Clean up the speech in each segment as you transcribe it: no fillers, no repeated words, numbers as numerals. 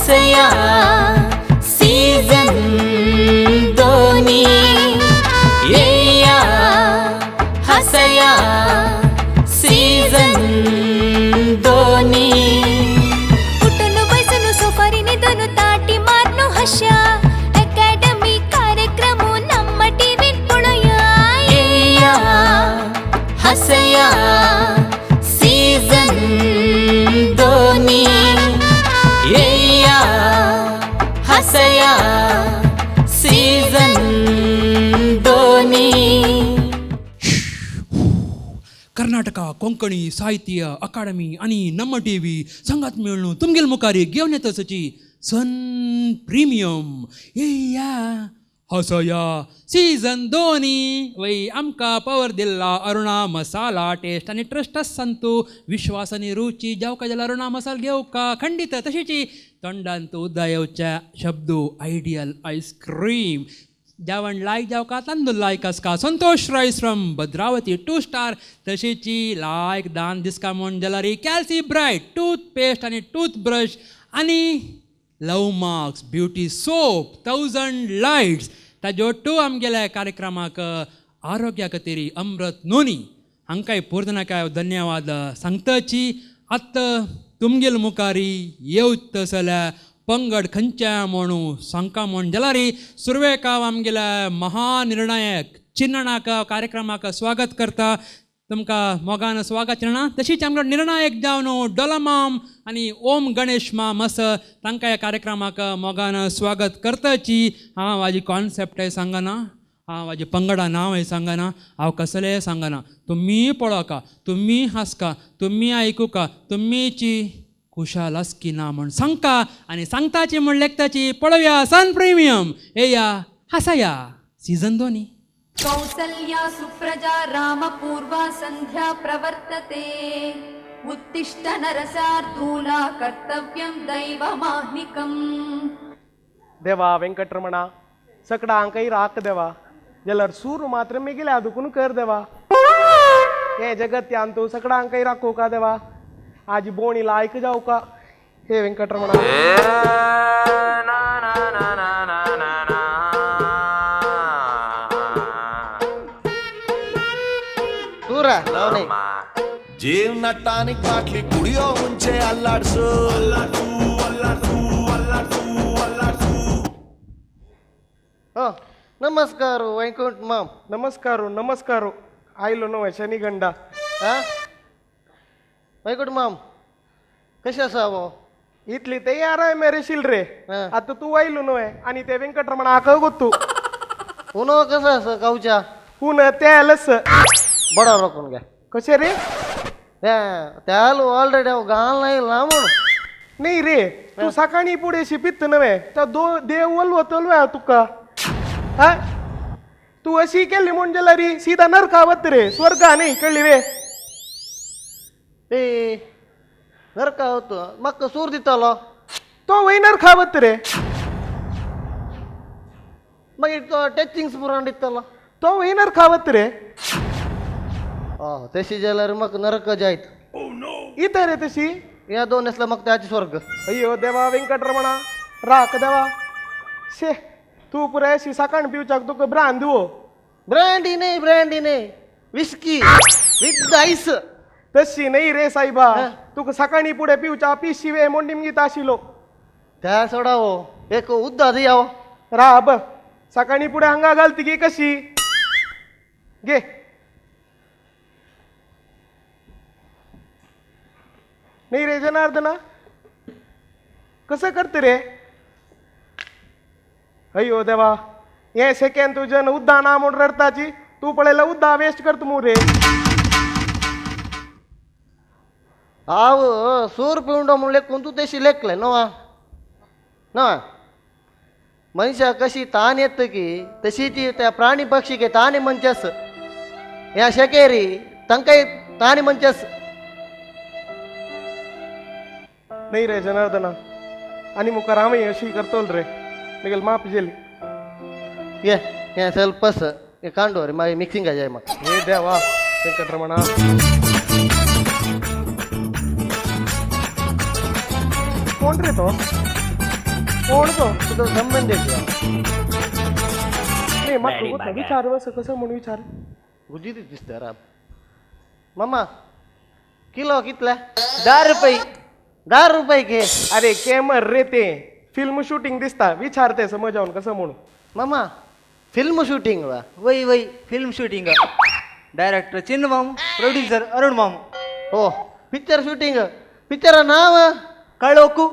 हसया season दोनी येया हसया season दोनी कुटुनु बैसनु सोफारिनी दोनु ताटी मारनु हशा अकादमी कार्यक्रमु नम्म टीवी पुळया येया हसया सीजन दोनी येया हसया सीजन दोनी कर्नाटक कोंकणी साहित्य अकादमी आणि नम्म टीव्ही संघात मिळून तुमगेल मुखारी घेऊन येत असची सन प्रीमियम या हसया सीझन 2 वै आमका पावर दिल्ला अरुणा मसाला टेस्ट आणि ट्रस्ट संतू विश्वास आणि रुची जावका ज्याला अरुणा मसाला घेवका खंडित तशीची तोंडांत उद्दा येवच्या शब्दो आयडियल आईस्क्रीम जेवण लायक जावका तांदूळ लायक आसका Santosh rice from Bhadravati 2 star तशीची लायक दान दिसका म्हण जाल्यार कॅल्सी ब्राईट टूथपेस्ट आणि टूथब्रश आणि love marks beauty soap 1000 lights ताज्यो टू आमगेल्या कार्यक्रमाक आरोग्या खातीर अमृत नोनी हांकांय पूर्णकाय धन्यवाद सांगताची आत्ता तुमगेल मुखारी येवत जाल्यार पंगड खंयच्या म्हणू सांगता म्हण जाल्यार सुरवेकाव आमगेल्या महानिर्णायक चिन्हणाक कार्यक्रमाक स्वागत करता तुमकां मोगान स्वागत चिन्हणा तशीच आमकां निर्णायक जावन डोलामाम आनी ओम गणेश माम आसा तांकां ह्या कार्यक्रमाक मोगान स्वागत करताची हांव म्हाजी कॉन्सेप्टय सांगना हांव म्हाजे पंगडा नांवय सांगना हांव कसलेंय सांगना तुमी पळोवका तुमी हांसका तुमी आयकुका तुमीची खुशाल आसकी ना म्हण सांगता आनी सांगताची म्हण लेखताची पळोवया सन प्रिमियम येया हसया सीझन 2 कौसल्या सुप्रजा रामपूर्वा सन्ध्या प्रवर्तते उत्तिष्ठ नरसार्दूला कर्तव्यं दैवमाह्निकम् देवा वेंकटरमणा सकड़ा अंकई राख देवा जलर सूर मात्र में गिला दुकुन कर देवा ये जगत यान तो सकड़ा अंकई राखो का देवा आज बोणी लायक जाओ का हे वेंकटरमणा दूरा लावणे జీవనట్టానికి కాట్లి కుడియో ఉంచే అల్లాడ్సు हो नमस्कार वैकुंठ माम नमस्कारो नमस्कारो आयलो नो शनिगंडा हा वैकुंठ माम कशें आसा गो इतली तयार आहे मेरे शिलरे हा. आता तू आयलो नो आणि ते वेंकटरमणा आका गोतू उनो कसं आसा गावच्या पुन त्यालस बडा रोखून घ्या कशे रे त्याला ऑलरेडी घाल नाही ना म्हणून नाही रे तू सकाळी पुढे शिपित नव्हे तर देव वलवतलव्या तुका हा तू अशी केली म्हणजे री सीधा नरकावत रे स्वर्गा नाही कळली वे ए घर का होतं मग सूर दितालो तो वय नरकावत रे मग तो टचिंग्स पुराण दितालो तो वय नरकावत रे तशी जाल्यार मग नरक जायत इथं रे तशी या दोन असला मग त्याची स्वर्ग अय्यो देवा वेंकटरमणा राख देवा शे तू पुरे अशी सकाळ पिवच्याक तुका ब्रांदवो ब्रँडी नाही विस्की विथ आईस तशी नाही रे साईबा तुका सकाळी पुढे पिवच्या पिशी वे मोंडीम गीत आशिलो त्या सोडावो एक उद्दा दियावो राब सकाळी पुढे हांगा घालती गी कशी घे नाही रे जनार्दना कसं करते रे अय्यो देवा हे सेकंड तुझ्यानं उद्दा ना म्हणून रडताची तू पळेला उद्दा वेस्ट करतो मू रे हाव सूर पिवंडो म्हणले कोण तू तशी लेखले नवा नवा मनशा कशी ताण येत की तशी ती त्या प्राणी पक्षी के ताणी मंचस या शकेरी तंकाय ताणी मंचस नाही रे जनार्दना आणि मुका रामही अशी करतोल रे निघेल माप जेली ये ಸ್ವಲ್ಪ ये कांडो रे मागे मिक्सिंग आहे मग हे देवा वेंकटरमणा कोण रे तो कोण तो तुझा संबंध आहे का? नाही मग विचार असं कसं म्हणून विचार गुजी दिसतं राब मामा किलो कितला 10 रुपये 10 रुपये के अरे कॅमर रे ते फिल्म शूटिंग दिसता विचारते समजावून कसं म्हणू मामा फिल्म शूटिंग वा वही वही फिल्म शूटिंग डायरेक्टर चिन्न मामू प्रोड्यूसर अरुण मामू हो पिक्चर शूटिंग पिक्चर नाव कळोकू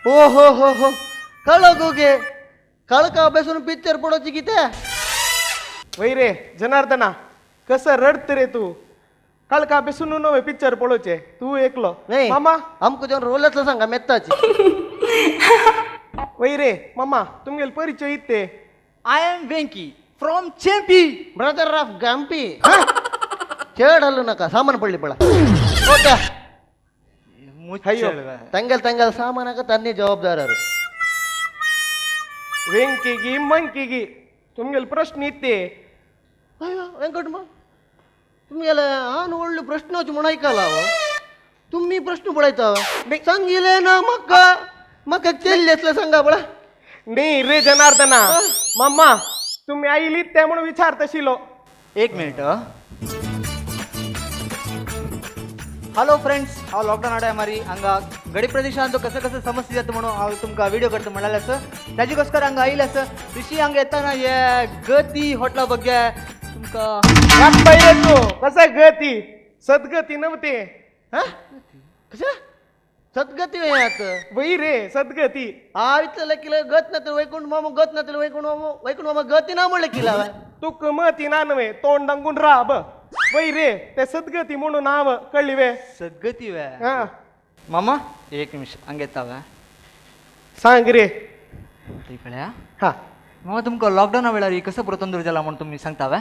ओ हो कळो गे कळका बसून पिक्चर पडोची किती वै रे जनार्दना कसं रडत रे तू काल का बेसून नव्हे पिक्चर पळोचे तू एकलो नाही मामा आमको जन रोलच सांगा मेत्ताची वै रे मामा तुमगे परिचय इथे I am Venky from Chempi brother of Gampi चेड हल्लू नका सामान पडली पडा ओके ತಂಗಲ್ ಸಾಮಾನಾಗ ತನ್ನೇ ಜವಾಬ್ದಾರರು वेंकीगी मंकीगी तुमगे प्रश्न इथे अय्यो वेंकट मग तुम्ही आन ओळलं प्रश्नाच म्हणून ऐकायला तुम्ही प्रश्न पडायचा सांगिले ना मग चेल्ली असलं सांगा बळा नाही रे जनार्दना मामा तुम्ही आईली त्या म्हणून विचारतशिलो 1 मिनिट हॅलो फ्रेंड्स हांव लॉकडाऊन आडाय मारी हांगा गडी प्रदेशांत कसं कसं समस्या जाता म्हणून हांव तुमकां व्हिडिओ करता म्हणाले आसा ताजे घोस्कर हांगा आयले आसा ऋषी हांगा येताना हे गती हॉटेला बघ्या तुमकां पहिले तू कसं गती सदगती नव्हते कसं सद्गती वेळात वै रे सदगती हा इथलं किलो गत ना तर वैकुंठ मामा गत ना तर वैकुंठ मामा गती ना म्हणलं किला तू कमती नानवे तोंड दांगून राहा ब वै रे ते सदगती म्हणून नाव कळली वे सद्गती वे हा मामा 1 निमिष हांगा येता सांग रे इकडे हा मामा तुमकां लॉकडाऊना वेळार कसं प्रतंदूर जाला म्हणून तुम्ही सांगता वे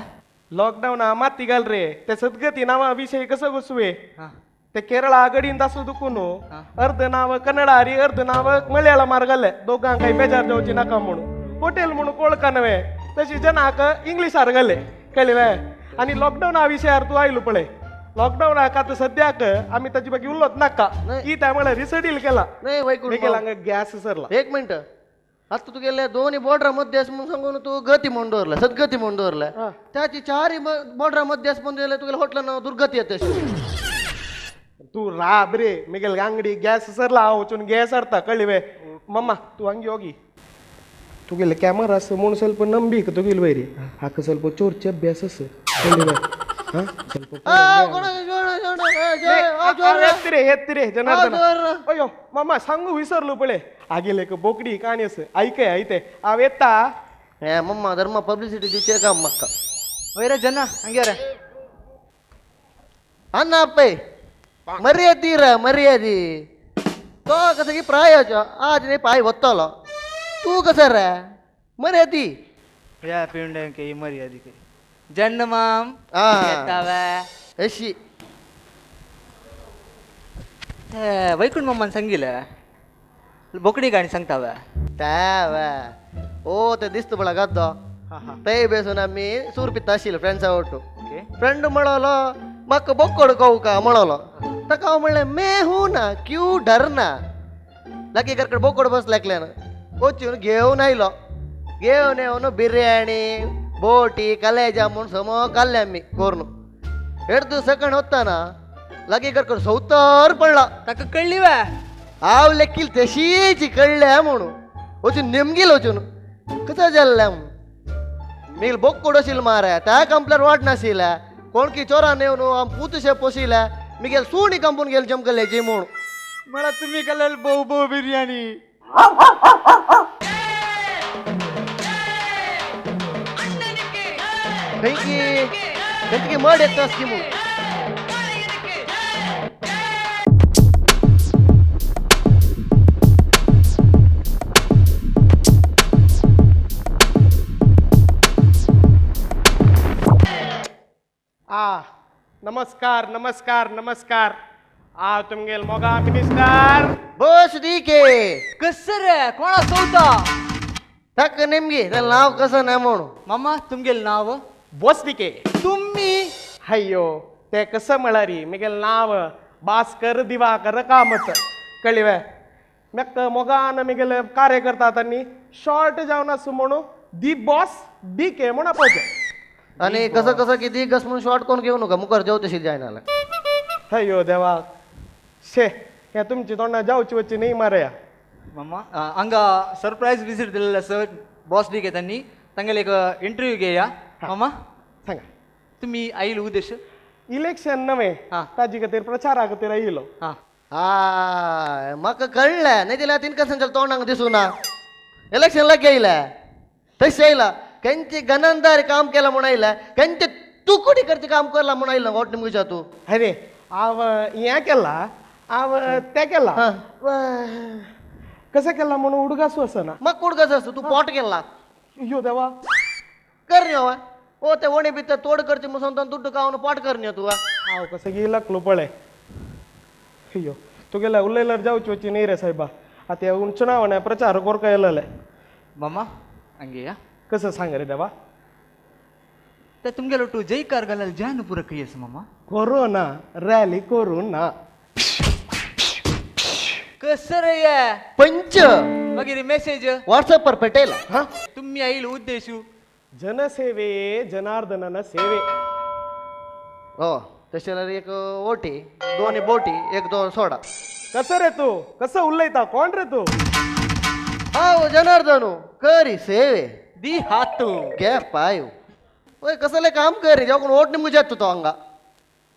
लॉकडाऊन माती घाल रे ते सदगती नावाविषयी कसं घुसवे हां ते केरळा आगडीन तासू दुखून अर्ध नाव कन्नडारी अर्ध नाव मलयाळम मार्गले दोघां काही बेजार जावची नाका म्हणून हॉटेल म्हणून कोळका नव्हे तशी जनाक इंग्लिश आर्गले कळवे आणि लॉकडाऊन हा विषयार तू आयलो पळय लॉकडाऊन हा आता सद्याक आम्ही त्याची बाकी उल्लोत नाका ही त्यामुळे रिसडील केला नाही वैकुंठ केला गॅस सरला 1 मिनिट आता तू गेल्या दोन्ही बॉर्डर मध्ये म्हणून सांगून तू गती म्हणून दोरला सद्गती म्हणून दोरला त्याची 4 बॉर्डर मध्ये म्हणून तुला हॉटेल नाव दुर्गती येते तू राब रे मिगेल अंगडी गॅस सरला वचून गॅस सरता कळवे मम्मा तू हंगी होगी तू गेले कॅमेरा असं म्हणून ಸ್ವಲ್ಪ ನಂಬಿ तू गेल वैरी हाक ಸ್ವಲ್ಪ चोरचे अभ्यास असं रे जनार्दन अयो मम्मा सांगू विसरलो पळे आगेले बोकडी काणी असं ऐके ऐते आव येता हे मम्मा धर्म पब्लिसिटी दिचे का मक्का वैरे जन हंगे रे अन्न अप्पे मर्यादी तो कसं की प्रायाच्या आज नाही पाय होतलो तू कसं रे मर्यादी या पिंड के मर्यादी के जन्न माम हा. येता वे अशी वैकुंठ मामान सांगितलं बोकडी गाणी सांगता वे त्या ओ ते दिसतो बळा गद्दो ते बेसून आम्ही सूरपित्ता आशिल्लो फ्रेंड्सा ओटू ओके फ्रेंड म्हणलो मक बोकड कहू का म्हणलो ताका हांव म्हणलें मैं हूं ना क्यों डरना लागी घरकडे बोकड बसल्याकल्यान वचून घेवन आयलो घेवन येवन बिर्याणी बोटी कलेजा म्हणून समो काडले आमी कोरून हेड सकण वताना लागी घरकडे सवतर पडला ताका कळली वे हांव लेखील तशीच कळल्या म्हणून वचून नेमगेल वचून कसं जाल्लें मिगेल बोकड आशिल्लो मारे त्या कंप्लेर वाट नाशिल्ल्या कोणकी चोरान येवन आम पुतशे पोशिल्या मिगेल सुणी कंपून गेल चमकले जे म्हूण मला तुम्ही कळलं बहु बिर्याणी खंयची मड येता की म्हूण नमस्कार नमस्कार नमस्कार तुमगेल मोगा मिनिस्टर बस ठीक आहे कसं रे कोणा चौथा तक नेमगे त्याला नाव कसं नाही म्हणून मामा तुमगेल नाव बोसनिके तुम्ही हय्यो ते कसं म्हळारी मिगेल नाव भास्कर दिवाकर कामत कळिवे म्याक मोगान आमगेले कार्यकर्ता त्यांनी शॉर्ट जावन आसूं म्हणून दी बॉस डी के म्हणून पळय आणि कसं कसं की दी गस म्हणून शॉर्ट कोण घेऊ नका मुखार जेव तशी जायनाला अयो देवा शे हे तुमची तोंडा जावची वच्ची नाही मारया मम्मा हांगा सरप्राईज विजीट दिलेलं सर बॉस डी त्यांनी तांगेले एक इंटरव्यू घेया मम्मा सांगा तुम्ही आईल उद्देश इलेक्शन नव्हे हा. ताजी खातीर प्रचारा खातीर आयलो हां म्हाका कळलं नाही दिला तीन कसं तोंडांग दिसू ना इलेक्शनला गेला तसे येयला त्यांची गणनदारी काम केला म्हणून आयला त्यांचे तुकडी करते काम करला म्हणून आयला वोट निमगुजा तू अरे हांव हें केला हांव तें केला हा. कसं केला म्हणून उडगासू असना मग कुड कसं असतं तू पोट केला यो देवा करण्यो ओ ते वणी भितर तोड करते म्हणून सांगता दुड्ड कावून पोट करण्यो तू हांव कसं गेला पळय अयो तुगेल्या उलयल्यार जावची वच्ची न्ही रे सायबा आतां हे चुनावण्या प्रचार कोरका येयलेले मम्मा हंगे या कसं सांग रे देवा तर तुमगेलो टू जयकार घालायला जान पुरं काही असं मम्मा कोरोना रॅली करू ना कसं रे या पंच वगैरे मेसेज व्हॉट्सअप पर पेटेला हा तुम्ही आईल उद्देशू जनसेवे जनार्दनन सेवे हो तशें एक ओटी दोन्ही बोटी एक दोन सोडा कसं रे तू कसं उलयता कोण रे तू हाव जनार्दनू करी सेवे दी हातू घे पायू ओय कसले काम करी जेव्हा कोण ओट निमगुजा तो हांगा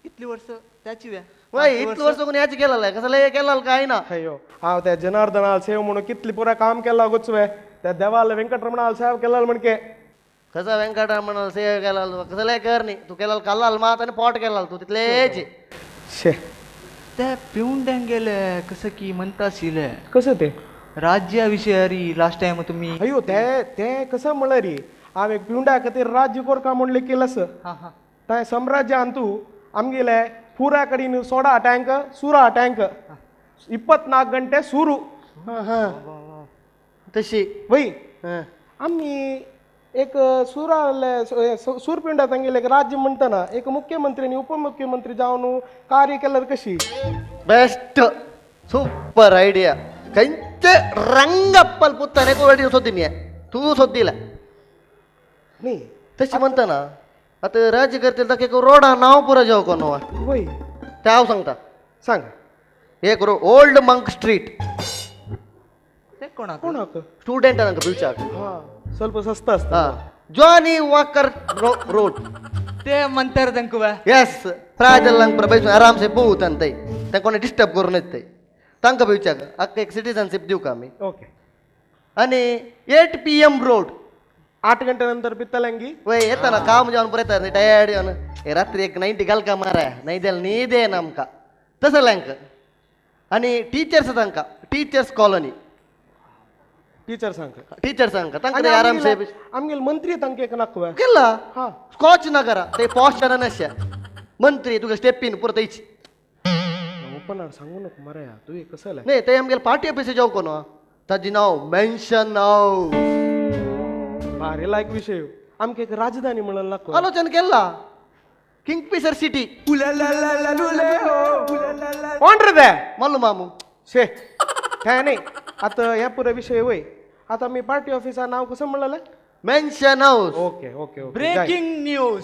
कितली वर्ष त्याची व्या वय इतलं वर्ष कोणी याची केलेलं कसले केलं काय ना अयो हांव त्या जनार्दनाल सेव म्हणून कितली पुरा काम केला गुचवे त्या देवाला व्यंकटरमणाल सेव केला म्हणके कसा व्यंकटरमण सेव केला कसले कर नी तू केला कल्लाल मात आणि पोट केला तू तिथलेच शे त्या पिऊन गेले कसं की म्हणता शिले कसं ते राज्याविषयी लास्ट टाइम तुम्ही अयो ते कसं म्हणलं रे हांव एक पिवंडा खातीर राज्य कोरका म्हणले केलंस हा हा थंय सम्राज्य तू आमगेले पुरा कडेन सोडा टँक सुरा टँक 24 गंटे सुरू तशी वय हं. आम्ही एक सूरपिंडा तांगेले एक राज्य म्हणतना एक मुख्यमंत्री आणि उपमुख्यमंत्री जावन कार्य केल्यार कशी बेस्ट ಸೂಪರ್ ಐಡಿಯಾ ಕಂಚೆ ರಂಗಪ್ಪಲ್ ಪುತ್ತಾನೆ ಕೋಡಿ ಸೋದಿನಿ तू सोदिला नाही तशी म्हणता ना आता राज्य करतील तर एक रोडा नाव पुरा जाऊ कोण वय ते हांव सांगता सांग एक ओल्ड मंक स्ट्रीट ते कोणाक कोणाक स्टुडंट तांकां पिवच्याक हा ಸ್ವಲ್ಪ सस्त असता हा जॉनी वॉकर रोड ते म्हणतात तांकां व्या येस प्रायदल्लांक प्रभू आराम से पोवत ते तांकां कोणी डिस्टर्ब करून येत ते तांकां पिवच्याक अख्खा एक सिटीजनशिप दिवं का आमी ओके आणि 8 PM रोड 8 गंटेनंतर पित्तलंगी वय येता ना काम जावन परत येता टायर्ड येवन हे रात्री एक 90 घाल का मारा नाही द्याल न्ही दे आमकां तसं लँक आणि टीचर्स तांकां टीचर्स कॉलनी टीचर सांग टीचर्सांका तांकां आराम से आमगेल मंत्री तांके एक नाकवा केला हा स्कॉच नगरा ते पॉश जरा नशा मंत्री तुका स्टेप इन पुरत येची ओपनर सांगू नको मराया तू हे कसं आलाय नाही ते आमगेल पार्टी ऑफिस जाऊ कोण ताजी नाव मेन्शन नाव भारी लायक विषय आमके एक राजधानी म्हणून नाकवा आलोचन केला किंगफिशर सिटी कोण रे ते मल्लू मामू शे काय नाही आता या पुरा विषय वय आता मी पार्टी ऑफिसर नाव कसं म्हणलं mention house okay okay okay breaking news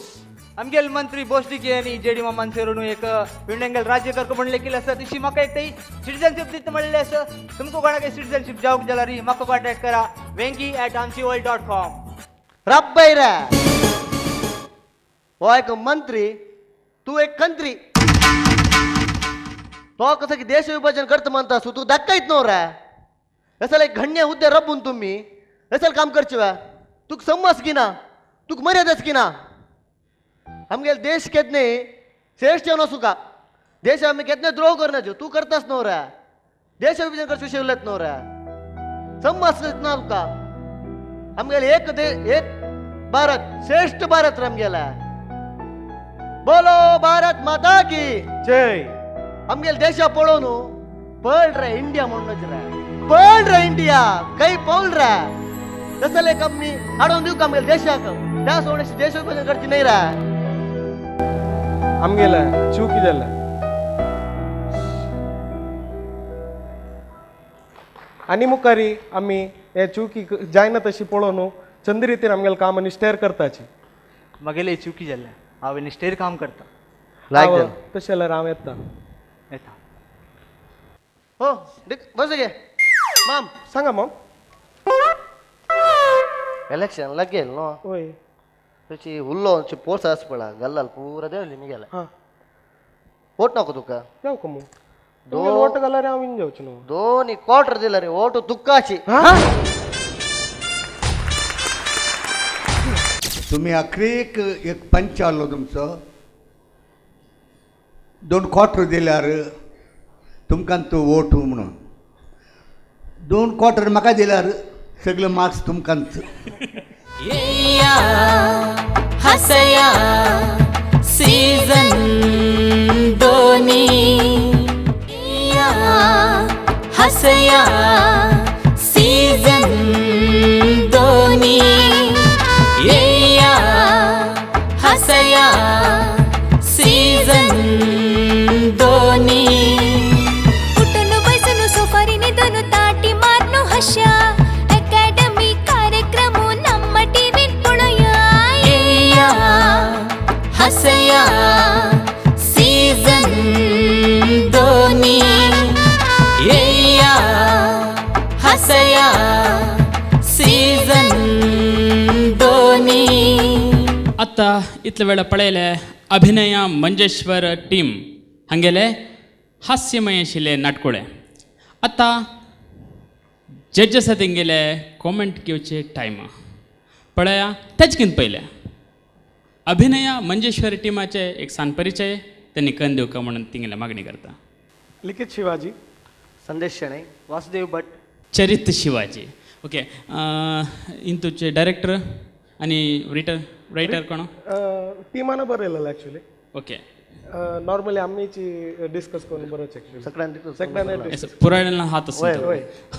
आमगेल मंत्री बोस्टिके आणि जेडी मामान सेरून एक विंडेंगल राज्य करको म्हणले केलं असं तिशी म्हाका एक तरी सिटीजनशिप दिता म्हणले असं तुमको कोणाक सिटीजनशिप जावक जाला री म्हाका कॉन्टॅक्ट करा venki@amchiworld.com रब्बैरा हो एक मंत्री तू एक कंत्री तो कसं की देश विभाजन करत म्हणता तू दाखकायत नव रा असं एक घण्य हुद्दे रब्बून तुम्ही असं काम करचे वा तुक समज की ना तुक मर्यादाच की ना आमगे देश केतने श्रेष्ठ नसू का देश आम्ही केतने द्रोह करण्याचो तू करतास नव रा देश विभाजन करचे विषय उलयत नव रा समज ना तुका आमगे एक भारत श्रेष्ठ भारत रमगेला बोलो भारत माता की जय आमगेल देशा पळोवन पळ रे इंडिया म्हणूनच रे पळ रे इंडिया काही पळल रे तसं लेख आम्ही हाडून देऊ का आमगेल देशाक त्या सोडण्याची देश विभाजन करची नाही रे आमगेला चूक झालं आनी मुखारी आमी हे चुकी जायना तशी पळोवन चंद रितीन आमगेलें काम आनी स्टेर करताची म्हगेली चुकी जाल्या हांव निश्टेर काम करता लायक तशें जाल्यार हांव येता येता हो बस गे माम सांगा मॉम ಎಲೆಕ್ಷನ್ ಲಗ್ಗೆಲ್ ನೋ ओय तुझी हुल्लो पोर्स आसपळा गल्लाल पुरा देवली मिगेला हां ओट नको तुका जाऊ का मग दोन वोट घाल्यार हांव इन जावचें न्हू दोन्ही क्वार्टर दिला रे ओट तुक्काची तुम्ही अखरेक एक पंच आलो तुमचो 2 क्वार्टर दिल्यार तुमकां तो वोट म्हणून 2 क्वार्टर म्हाका दिल्यार सगळे मार्क्स तुमकांच येया हसया सीझन 2 येया हसया सीझन 2 येया हसया सीझन 2 उठून बैसून सोफारीने दोन ताटी मारनो हशा अकॅडमी कार्यक्रम ನಮ್ಮ टीव्ही पळया येया हसया सीझन 2 येया हसया सीझन 2 आत्ता इतले वेळा पळयले अभिनया मंजेश्वर टीम हांगेले हास्यमय आशिल्ले नाटकुळे आत्ता जड्जस तेंगेले कॉमेंट घेवचे टायम पळया तेचकिन पयले अभिनया मंजेश्वर टिमाचे एक सान परिचय त्यांनी कन दिवका म्हणून तिंगेले मागणी करता लिखित शिवाजी संदेश शेणै वासुदेव भट चरित्र शिवाजी ओके इंतूचे डायरेक्टर आणि रायटर कोण टिमानं बरयलेलं ॲक्च्युली ओके नॉर्मली आम्हीची डिस्कस करून बरोच ॲक्च्युली सगळ्यांना पुरायला हात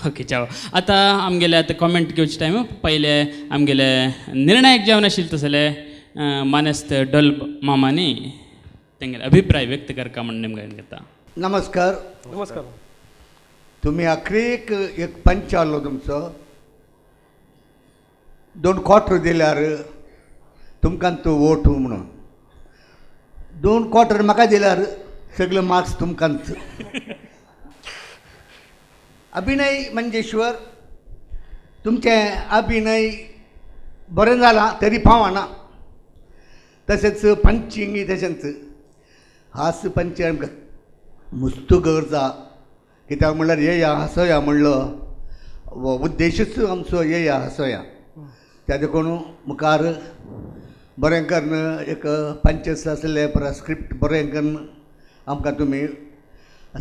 ओके चाव आता आमगेले आता कॉमेंट घेवचे टायम पहिले आमगेले निर्णायक जेवण आशिल्ले तसले मानेस्त डॉल मामानी तेंगेले अभिप्राय व्यक्त करता म्हणून नेमका घेता नमस्कार नमस्कार तुम्ही अखरेक एक पंच आलो तुमचो 2 क्वार्टर दिल्यार तुमकां तो वोट म्हणून 2 क्वार्टर म्हाका दिल्यार सगळे मार्क्स तुमकांच अभिनय मंजेश्वर तुमचे अभिनय बरें जाला तरी फावना तशेंच पंचिंग तशेंच हास्य पंच आमकां मुस्त गरजा कित्याक म्हणल्यार येया हसया म्हणलो उद्देशच आमचो येया हसया त्या देखून मुखार बरें करून एक पंचस आसले परत स्क्रिप्ट बरें करून आमकां तुमी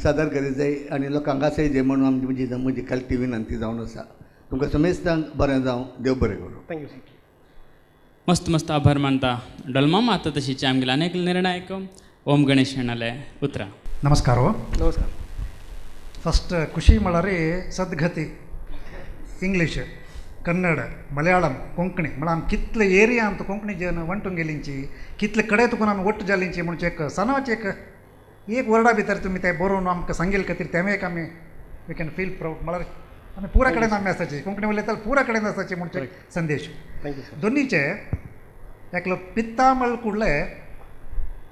सादर करीत जाय आनी लोकांक आसय जे म्हणून आमची म्हजी खालती विनंती जावन आसा तुमकां समेस्तान बरें जावं देव बरें करूं थँक्यू मस्त मस्त आभार मानता डॉलमामा आता तशीचे आमगेले अनेक निर्णायक ओम गणेश हेणाले उतरा ನಮಸ್ಕಾರ नमस्कार ಫಸ್ಟ್ ಖುಷಿ ಮಳರಿ ಸದ್ಗತಿ ಇಂಗ್ಲೀಷ್ ಕನ್ನಡ ಮಲಯಾಳಂ ಕೊಂಕणी मला आम कितले एरिया आमचं कोंकणी जन वंटून गेलींची कितले कडे तुका आमी वट्ट जालींची म्हणचे एक सनाच एक वर्डा भितर तुमी ते बरोवन आमकां सांगेल खातीर तें एक आमी वी कॅन फील प्राऊड म्हळ्यार आमी पुरा कडेन आमी आसाची कोंकणी उलयता पुरा कडेन आसाची म्हणचे संदेश थँक्यू दोनीचे एकलो पित्तामळ कुडले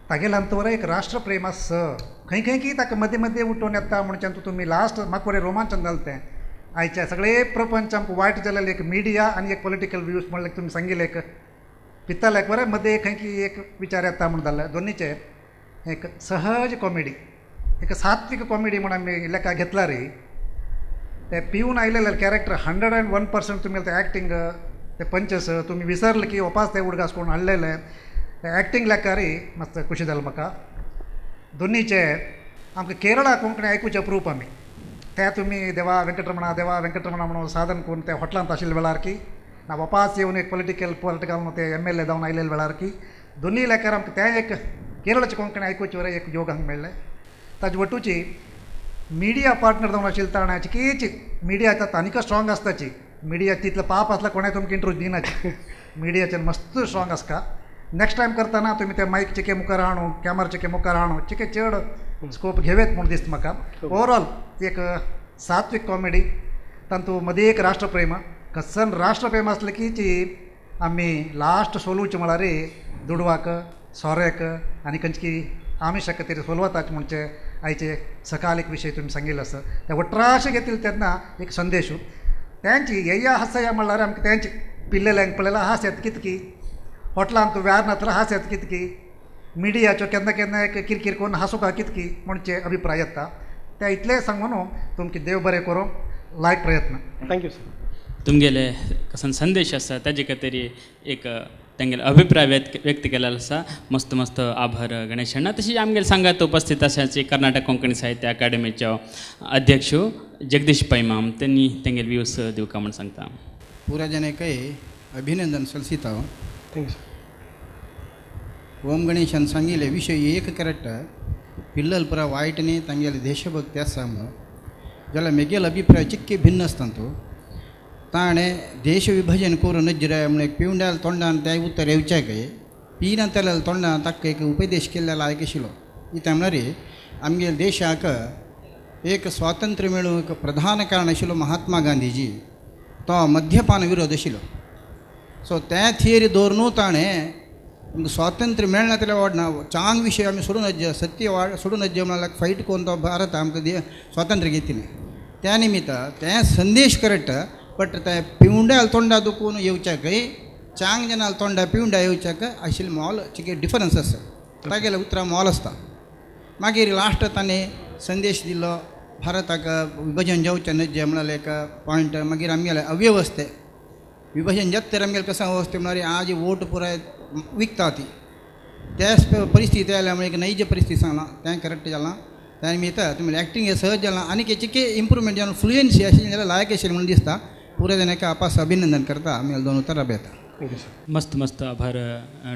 तागेले अंतवर एक राष्ट्रप्रेम आस खंय खंय की ताका मदीं मदीं उठून येता म्हणच्यान तुमी लास्ट म्हाका बरें रोमांचन जालें तें आयच्या सगळे प्रपंच आमकां वायट जालेले एक मिडिया आनी एक पॉलिटिकल व्यूज म्हणल्यार तुमी सांगिल्ले एक पित्ताले एक बरें मदीं खंय की एक विचार येता म्हणून जाल्ले दोनीचे एक सहज कॉमेडी एक सात्वीक कॉमेडी म्हणून आमी लेखा घेतला रे ते पिवन आयलेले कॅरेक्टर 101% तुमी ते एक्टींग ते पंचस तुमी विसरले की वपास ते उडगास कोण हाडलेले ते एक्टींग लेखा रे मस्त खुशी जालें म्हाका दोनीचे आमकां केरळा कोंकणी आयकुचे अप्रूप आमी ते तुमी देवा वेंकटरमणा म्हणून साधन करून ते हॉटलांत आशिल्ले वेळार की ना वपास येवन एक पॉलिटिकल ते MLA जावन आयलेले वेळार की दोनी लेखार आमकां तें एक केरळाचे कोंकणी आयकुचे वरें एक योग हांगा मेळ्ळें ताजे वटूची मिडिया पार्टनर जावन आशिल्ले कारणाची कीच मिडिया आतां आनीक स्ट्रॉंग आसताची मिडिया तितलो पाप आसला कोणें तुमकां इंट्रोज दिनाची मिडियाचे मस्त स्ट्रॉंग आसता नेक्स्ट टायम करतना तुमी ते मायक चिके मुखार हाडूं कॅमेरा चिके मुखार हाडूं चिके चड स्कोप घेवेत म्हूण दिसता म्हाका ओवरऑल एक सात्वीक कॉमेडी तांतू मदीं एक राष्ट्रप्रेम कसन राष्ट्रप्रेम असलं की ची आम्ही लास्ट सोलूचे म्हळ्यार दुडवाक सोऱ्याक आनी खंयची आमी शक्य तरी सोलवताचे म्हणजे आयचे सकाळीक विशय तुम्ही सांगिल्लो आसा ते वट्राशे घेतील तेन्ना एक संदेश त्यांची येया हास्या म्हळ्यार आमकां तेंचे पिल्लेल्यांक पळयला हास्यात कितकी हॉटलांत व्यार नातला हास्यात कितकी मिडियाच्यो केन्ना केन्ना एक किरकिर करून हांसूका कितकी म्हणचे अभिप्राय येता ते इतले सांगून तुमचे देव बरें करूं लायक प्रयत्न थँक्यू सर तुमगेले कसन संदेश आसा ताजे खातीर एक तेंगेले अभिप्राय व्यक्त केलेलो आसा मस्त मस्त आभार गणेश अण्णा तशीच आमगेले सांगात उपस्थित आसाचे कर्नाटक कोंकणी साहित्य अकादेमीचे अध्यक्ष जगदीश पैमाम त्यांनी तेंगेले व्यूज दिवका म्हण सांगता पूरा जनकै अभिनंदन सल्सिता थँक्यू सर ओम गणेशान सांगिल्ले विशय एक करेक्ट पिल्लल पुरा वायटने तांगेले देशभक्ती आसा म्हणून जाल्यार म्हगेलो अभिप्राय चिक्के भिन्न आसता तो ताणें देश विभाजन करून नजरे म्हण एक पिवंड्याल तोंडान ते उत्तर येवचें काय पिना तेल्या तोंडान ताका एक उपदेश केल्लो लायक आशिल्लो कित्याक म्हळ्यार आमगे देशाक एक स्वातंत्र्य मेळूंक एक प्रधान कारण आशिल्लो महात्मा गांधीजी तो मद्यपान विरोध आशिल्लो सो त्या थियरी दवरून ताणें स्वातंत्र्य मेळना जाल्यार वाडना चांग विशय आमी सोडून नज सत्य वाड सोडून नज म्हळ्यार फायट करून तो भारत आमकां स्वातंत्र्य घेतिलें त्या निमित्त तें संदेश करेक्ट बट ते पिवंड्याल तोंडा दुखून येवच्याकय चांग जनाल तोंडा पिवंड्या येवच्याक आशिल्लो मोल चिके डिफरन्स आसा तागेलें उतरां मोल आसता मागीर लास्ट ताणें संदेश दिल्लो भारताक विभाजन जावचें न्हय म्हळ्यार एक पॉयंट मागीर आमगेले अव्यवस्थे विभाजन जाता तर आमगेले कशें अवस्थे म्हळ्यार आज वोट पुराय विकता ती त्याच परिस्थिती आयल्या म्हळ्यार एक नैज परिस्थिती सांगलां तें करेक्ट जालां त्या निमित्त तुमी एक्टींग हे सहज जालां आनी चिके इम्प्रुवमेंट जावन फ्लुएन्सी आशिल्ली जाल्यार लायक आशिल्लें म्हणून दिसता पुराय जनांक आपास अभिनंदन करता आमी दोन उतरां बेता थँक्यू सर मस्त मस्त आभार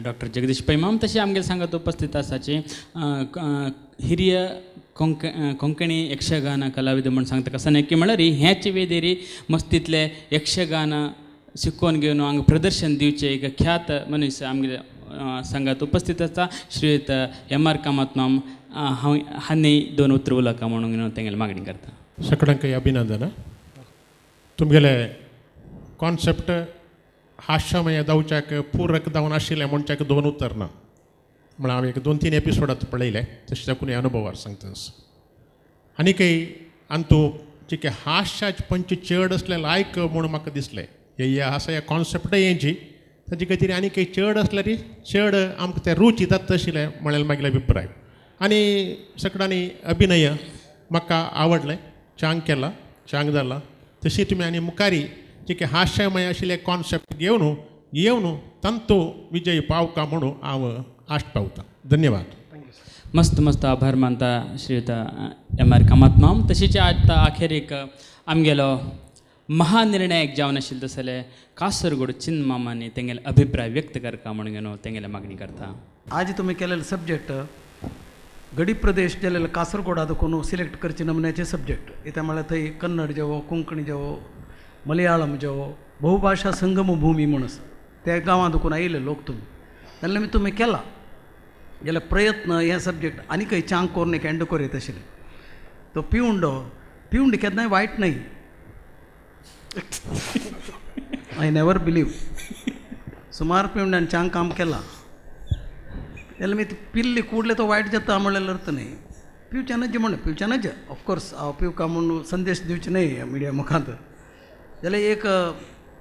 डॉक्टर जगदीश पैमाम तशें आमगेले सांगत उपस्थित आसाचे हिरिय कोंकणी यक्षगान कलाविद म्हणून सांगता कसं नाही की म्हळ्यार ह्याच वेदेरी मस्तीतले यक्षगान शिकोवन घेवन हांगा प्रदर्शन दिवचे एक ख्यात मनीस आमगे संघात उपस्थित आसा श्रीयुत M.R. कामतनाम हांणी दोन उतर उलोवका म्हणून तेंगेले मागणी करता सगळ्यांक अभिनंदन तुमगेले कॉन्सेप्ट हास्यमय जावच्याक पूरक जावन आशिल्लें म्हणच्याक दोन उतर ना म्हळ्यार हांवें एक 2-3 एपिसोडात पळयले तशें ताकून अनुभवार सांगतास आनीकय अंतू चिके हास्याचे पंच चड असले लायक म्हणून म्हाका दिसलें हे हास्य कॉन्सेप्टय हेंची ताचे खातीर आनीकय चड असल्यार चड आमकां तें रूच येतात तशिल्लें म्हळ्यार म्हागेलो अभिप्राय आनी सगळ्यांनी अभिनय म्हाका आवडलें चांग केला चांग जाला तशी तुमी आनी मुखारी जे की हास्यमय आशिल्ले कॉन्सेप्ट घेवन येवन तंतो विजय पावका म्हणून हांव आस्ट पावता धन्यवाद मस्त मस्त आभार मानता श्रीयुत M.R. कामतनाम तशीच आतां अखेरीक आमगेलो महानिर्णय जावन आशिल्लो तसले कासरगोड चिन्न मामांनी तेंगेले अभिप्राय व्यक्त करता म्हणून घेवन तेंगेले मागणी करता आज तुम्ही केलेले सब्जेक्ट गडी प्रदेश जाल्यार कासरगोडा देखून सिलेक्ट करचे नमन्याचे सब्जेक्ट इता म्हळ्यार थंय कन्नड जेवो कोंकणी जेवो मलयाळम जेवो बहुभाषा संगम भूमी म्हणून आसा त्या गांवां देखून आयिल्ले लोक तुमी जाल्यार तुमी केला जाल्यार प्रयत्न हे सब्जेक्ट आनी खंय चांग करून एक एंड करीत आशिल्ले तो पिवंड केन्नाय वायट न्हय आय नेवर बिलीव सुमार पिवंड्यान चांग काम केलां जाल्यार मागीर पिल्ली कूडले तो वायट जाता म्हणल्यार अर्थ न्ही पिवच्यानच म्हणून पिवच्यानच ऑफकोर्स हांव पिवका म्हणून संदेश दिवचे न्हय मिडिया मुखांत जाल्यार एक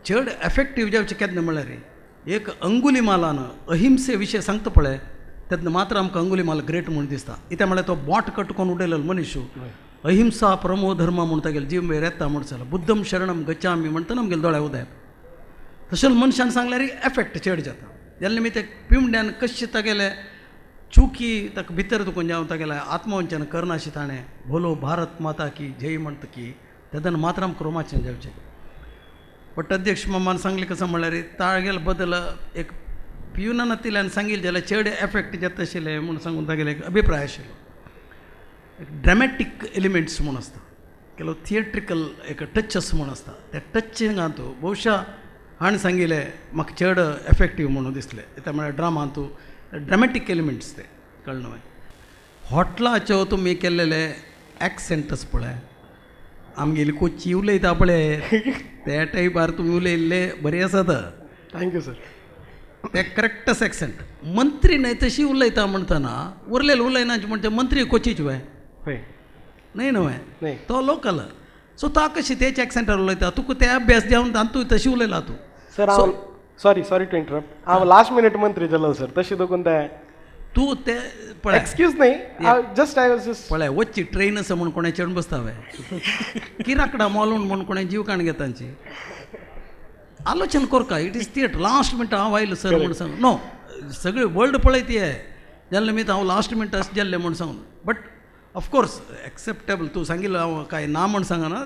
चड एफेक्टीव जावचें केन्ना म्हळ्यार एक अंगुलीमालान अहिंसे विशय सांगता पळय तेन्ना मात्र आमकां अंगुलीमाल ग्रेट म्हणून दिसता कित्याक म्हळ्यार तो बोट कटकोन उडयलेलो मनीस अहिंसा परमो धर्म म्हणून तागेले जीव मेर येता म्हणून सांगला बुद्धम शरणम गच्छामी म्हणटा आमगेले दोळ्या उदयात तशें मनशान सांगल्यार एफेक्ट चड जाता जाल्यार मी ते पिवंड्यान कशें तागेले चुकी ताका भितर दुखून जावन तागेले आत्मवंचन करनाशी ताणें भोलो भारत माता की जय म्हणटा की तेदन मात्र आमकां रोमांचन जावचें बट अध्यक्ष मामान सांगलें कसं म्हळ्यार तागेले बदल एक पिवनातिल्यान सांगिल्लें जाल्यार चड एफेक्ट जाता आशिल्लें म्हूण सांगून तागेले एक अभिप्राय आशिल्लो एक ड्रॅमॅटीक एलिमेंट्स म्हूण आसता केलो थिएट्रिकल एक टचस म्हूण आसता त्या टचिंगांत बहुशा हाणें सांगिल्लें म्हाका चड एफेक्टीव म्हणून दिसलें त्या म्हळ्यार ड्रामांत ड्रॅमॅटीक एलिमेंट्स ते कळ्ळें न्हय हॉटलाच्यो तुमी केल्लेले एक्सेंटस पळय आमगेली कोची उलयता पळय त्या टायपार तुमी उलयल्ले बरे आसात. Thank you sir. ते करेक्टच एक्सेंट. मंत्री नाही तशी उलयता म्हणटना उरलेले उलयनाचे म्हणते मंत्री कोचीच वय होय नाही न्हय नाही. तो लोकल. सो ता कशी तेच एक्सेंटार उलयता तुका ते अभ्यास देवन तूं तशी उलयला तूं. सर हांव सॉरी टू इंटरप्ट. हांव लास्ट मिनिट मंत्री जालो सर. तशी देखून ते तूं ते पळय एक्सक्यूज नाही. जस्ट आय वॉज जस्ट पळय वच्ची ट्रेन आसा म्हूण कोणा चेडून बसता हांवें किराकडा मोलून म्हूण कोणा जीव काण घेता तांची आलोचन कोरका. It is theatre. Last minute हांव आयलो सर म्हूण सांग नो सगळे वर्ल्ड पळयती आहे जाल्ले मी हांव लास्ट मिनट अशें जाल्लें म्हूण सांगून. बट ऑफकोर्स एक्सेप्टेबल तूं सांगिल्लो हांव कांय ना म्हूण सांगना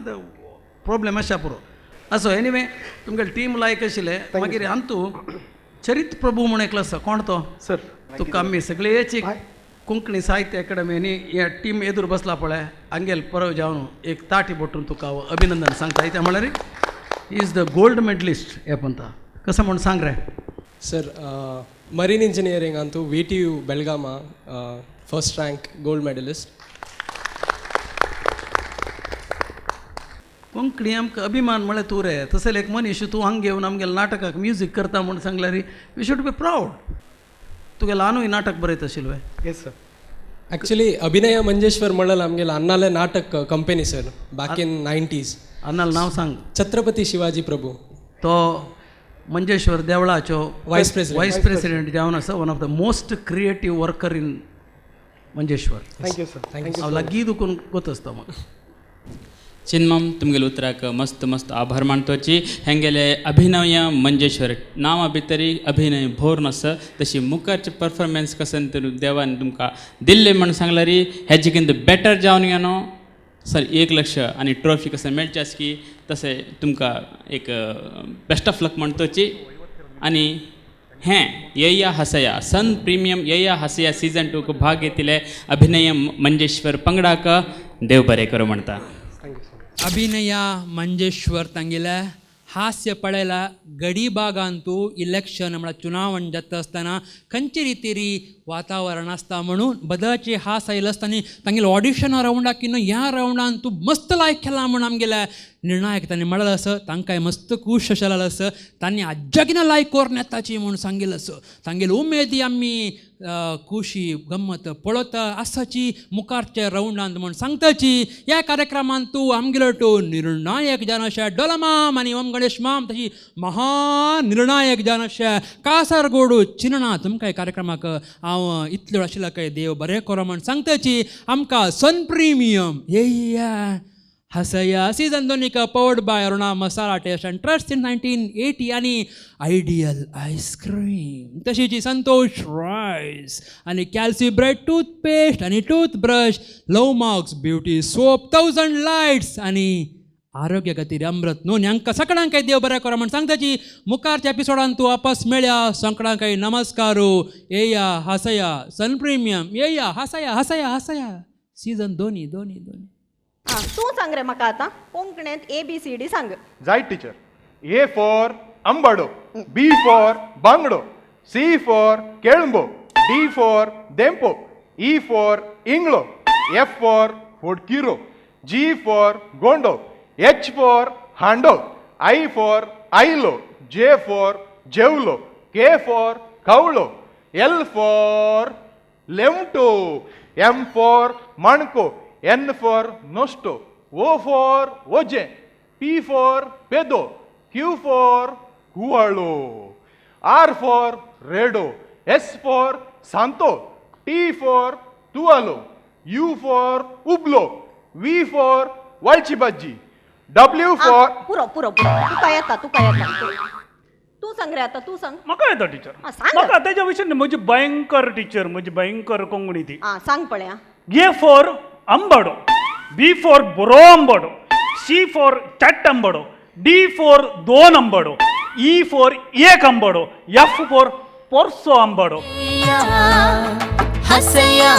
प्रॉब्लेम आसा पुरो. असो एनिवे तुमगेलें टीम लायक आशिल्लें. मागीर अंतू चरित प्रभू म्हूण एकलो आसा. कोण तो सर? तुका आमी सगळेची कोंकणी साहित्य अकादमी ह्या टीम एदूर बसला पळय हांगेल परव जावन एक ताटी बोटून तुका हांव अभिनंदन सांगता. कित्याक म्हळ्यार इज द गोल्ड मेडलिस्ट हे पंता कसं म्हूण सांग रे. सर मरीन इंजिनियरिंग अंतू VTU बेळगामा first rank gold medallist. Konkani आमकां अभिमान म्हळ्यार तूं रे. तसले एक मनीस तूं हांगा घेवन आमगेल्या नाटकाक म्युजीक करता म्हूण सांगल्यार वी शूड बी प्रावड. तुगे ल्हानूय नाटक बरयत आशिल्लो. Yes sir. ॲक्च्युली अभिनय मंजेश्वर म्हणलं आमगेलं अन्नाले नाटक company sir back in 90s. अन्नाल नांव सांग. छत्रपती शिवाजी प्रभू. तो मंजेश्वर देवळाचो वायस प्रेसिडेंट जावन आसा. One of the most creative worker in Manjeshwar. Thank you sir. Thank you. हांव लागीं दुखून गोत आसता म्हाका. ಚಿನ್ಮಮ್ तुमगेले उतराक मस्त मस्त आभार मानतोची. हेंगेले अभिनय मंजेश्वर नांवा भितरी अभिनय भोर नस तशी मुखारचे परफॉर्मन्स कसन तर देवान तुमकां दिल्ले म्हण सांगल्यार हेजिकिंत बेटर जावन गेलो सर 1 लाख आनी ट्रॉफी कसं मेळच्यास की तसे तुमकां एक बेस्ट ऑफ लक म्हणतोची. आनी हें येया हसया सन प्रिमियम येया हसया सीझन 2 भाग घेतिले अभिनय मंजेश्वर पंगडाक देव बरें करूं म्हणटा. ಅಭಿನಯ ಮಂಜೇಶ್ವರ್ ತಂಗಿಲ ಹಾಸ್ಯ ಪಳೆಲ ಗಡಿಭಾಗಂತೂ इलेक्शन म्हळ्यार चुनावण जाता आसतना खंयचे रितीरी वातावरण आसता म्हणून बदलचे हास आयलो आसतना तांगेले ऑडिशना रावंडाक की ह्या रावंडान तूं मस्त लायक केला म्हणून आमगेल्या निर्णायक तांणी म्हणलें आसा. तांकांय मस्त खूश आशिल्लो आसा. तांणी आज्जागिना लायक कोरून येताची म्हणून सांगिल्लो आसा. तांगेली उमेदी आमी खुशी गम्मत पळोवत आसाची मुखारच्या रावंडांत म्हूण सांगताची. ह्या कार्यक्रमांत तूं आमगेलो तूं निर्णायक जावन अशें डोलमाम आनी ओम गणेश माम तशी महान निर्णायक जावन अशें कासारगोडू चिन्ना तुमकां कार्यक्रमाक हांव इतल्यो आशिल्लो काय देव बरें करो म्हूण सांगताची. आमकां सन प्रिमियम येया हसया season 2 powered by Aruna masala taste and trust in 1980 आनी आयडियल आयस्क्रीम तशीच संतोष रायस आनी कॅल्सी ब्रेड टूथपेस्ट आनी toothbrush love marks beauty soap 1000 lights आनी आरोग्य खातीर अमृत नोंद हांकां सगळ्यांक देव बरें करो म्हण सांगताची. मुखारच्या एपिसोडान तूं वापस मेळया. सगळ्यांक नमस्कारू. येया हसया सन प्रिमियम येया हसया हसया हसया सीझन 2. तूं सांग रे म्हाका आतां कोंकणींत ABCD सांग. जायत टिचर. A फॉर अंबाडो, B फॉर बांगडो, C फॉर केळंबो, D फॉर देंपो, E फॉर इंगळो, F फॉर फोडकिरो, G फॉर गोंडो, H फॉर हांडो, I फॉर आयलो, J फॉर जेवलो, K फॉर कवळो, L फॉर लेमटो, M फॉर माणको, N फॉर नोस्टो, O फॉर ओजे, P फॉर पेदो, Q फॉर कुवाळो, R फॉर रेडो, S फॉर सांतो, T फॉर तुवालो, U फॉर उबलो, V फॉर वाळची भाजी, W फॉर पुरो तुका येता तूं सांग रे आतां तूं सांग. म्हाका येता टिचर. म्हाका तेच्या विशीं म्हजी भयंकर टीचर म्हजी भयंकर कोंकणी ती. सांग पळया. A फॉर अंबाडो, B फॉर बरो अंबाडो, C फॉर चट्ट अंबाडो, D फॉर 2 अंबाडो, E फॉर 1 अंबाडो, F फॉर पोरसो अंबाडो. हसया